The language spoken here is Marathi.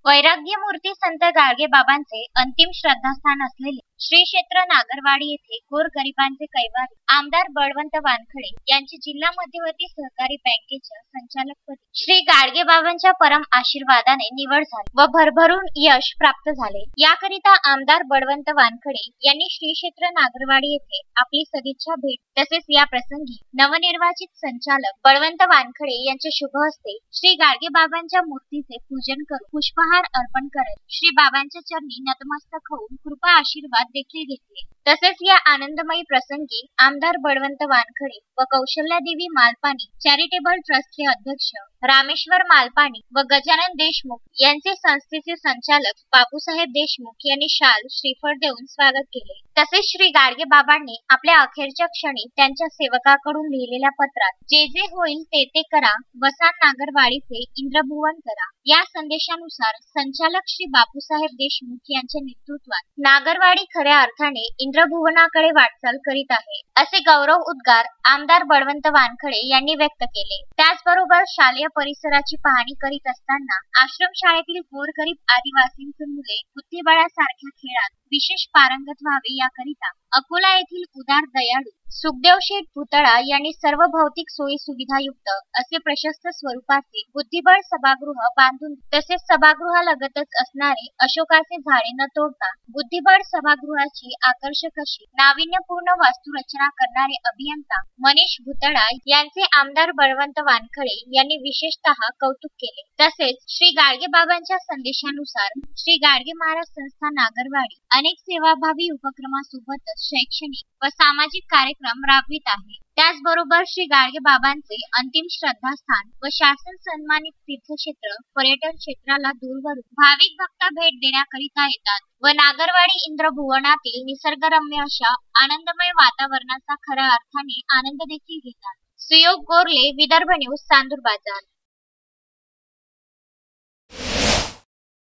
वैराग्य मूर्ती संत गाडगे बाबांचे अंतिम श्रद्धास्थान असलेले श्री क्षेत्र नागरवाडी येथे गोरगरिबांचे कैवारी आमदार बळवंत वानखडे यांची जिल्हा मध्यवर्ती सहकारी बँकेच्या संचालकपदी श्री गाडगे बाबांच्या परम आशीर्वादाने निवड झाली व भरभरून यश प्राप्त झाले। याकरिता आमदार बळवंत वानखडे यांनी श्री क्षेत्र नागरवाडी येथे आपली सदिच्छा भेट तसेच या प्रसंगी नवनिर्वाचित संचालक बळवंत वानखडे यांच्या शुभ हस्ते श्री गाडगे बाबांच्या मूर्तीचे पूजन करून पुष्पहार अर्पण करत श्री बाबांच्या चरणी नतमस्तक होऊन कृपा आशीर्वाद देखील घेतले। तसेच या आनंदमयी प्रसंगी आमदार बळवंत वानखडे व कौशल्यादेवी मालपाणी चॅरिटेबल ट्रस्टचे अध्यक्ष रामेश्वर मालपाणी व गजानन देशमुख यांचे संस्थेचे संचालक बापूसाहेब देशमुख यांनी शाल श्रीफळ देऊन स्वागत केले। तसेच श्री गाडगे बाबांनी आपल्या अखेरच्या क्षणी त्यांच्या सेवकाकडून लिहिलेल्या पत्रात जे जे होईल ते ते करा, वसान नागरवाडीचे इंद्रभुवन करा या संदेशानुसार संचालक श्री बापूसाहेब देशमुख यांच्या नेतृत्वात नागरवाडी खऱ्या अर्थाने इंद्रभुवनाकडे वाटचाल करीत आहे असे गौरव उद्गार आमदार बळवंत वानखडे यांनी व्यक्त केले। त्याचबरोबर शालेय परिसराची पाहणी करीत असताना आश्रमशाळेतील गोरगरीब आदिवासींचे मुले बुद्धिबळासारख्या खेळात विशेष पारंगत व्हावे याकरिता अकोला येथील उदार दयाळू सुखदेव शेठ भुतळा यांनी सर्व भौतिक सोयी सुविधायुक्त असे प्रशस्त स्वरूपाचे बुद्धिबळ सभागृह बांधून तसेच सभागृहालगतच असणारे अशोकाचे झाडे न तोडता बुद्धिबळ सभागृहाची आकर्षक अशी नाविन्यपूर्ण वास्तुरचना करणारे अभियंता मनीष भुतळा यांचे आमदार बळवंत वानखडे यांनी विशेषतः कौतुक केले। तसेच श्री गाडगे बाबांच्या संदेशानुसार श्री गाडगे महाराज संस्था नागरवाडी अनेक सेवाभावी उपक्रमासोबतच शैक्षणिक व सामाजिक कार्यक्रम राबवित आहे। त्याचबरोबर श्री गाडगे बाबांचे अंतिम श्रद्धास्थान व शासन सन्मानित तीर्थक्षेत्र पर्यटन क्षेत्राला दूरवरून भाविक भक्त भेट देण्याकरिता येतात व नागरवाडी इंद्रभुवनातील निसर्गरम्य अशा आनंदमय वातावरणाचा खऱ्या अर्थाने आनंद देखील घेतात। सुयोग गोरले, विदर्भ न्यूज, चांदूर बाजार।